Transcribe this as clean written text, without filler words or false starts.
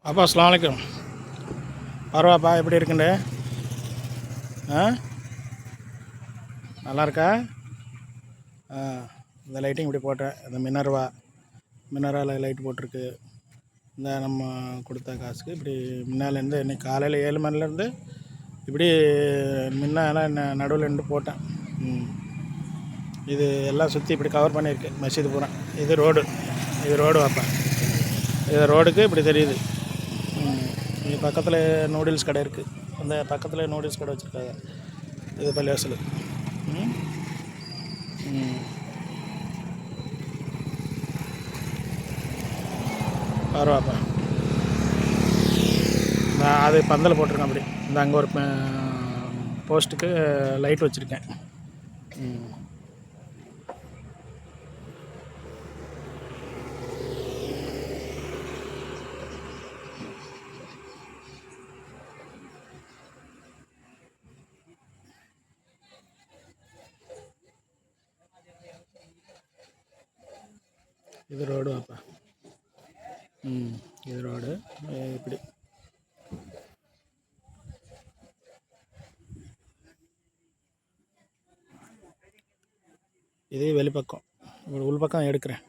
அப்பா அஸ்ஸலாமு அலைக்கும். பரவாப்பா, எப்படி இருக்குண்டு? ஆ, நல்லா இருக்கா? இந்த லைட்டிங் இப்படி போட்டேன். இந்த மினராவில் லைட் போட்டிருக்கு. இந்த நம்ம கொடுத்த காசுக்கு இப்படி முன்னாலேருந்து இன்னைக்கு காலையில் 7 மணிலேருந்து இப்படி முன்னால் நடுவில் நின்று போட்டேன். இது எல்லாம் சுற்றி இப்படி கவர் பண்ணியிருக்கு மசீது பூரா. இது ரோடு வாப்பா. இது ரோடுக்கு இப்படி தெரியுது. இது பக்கத்தில் நூடுல்ஸ் கடை இருக்குது. அந்த பக்கத்தில் நூடுல்ஸ் கடை வச்சுருக்காங்க. இது பள்ளிவாசல். பரவாப்பா. நான் அது பந்தல் போட்டிருக்கேன். அப்படி இந்த அங்கே ஒரு போஸ்ட்டுக்கு லைட் வச்சுருக்கேன். இது ரோடு வாப்பா. இது ரோடு இப்படி. இதே வெளிப்பக்கம். உள்பக்கம் எடுக்கிறேன்.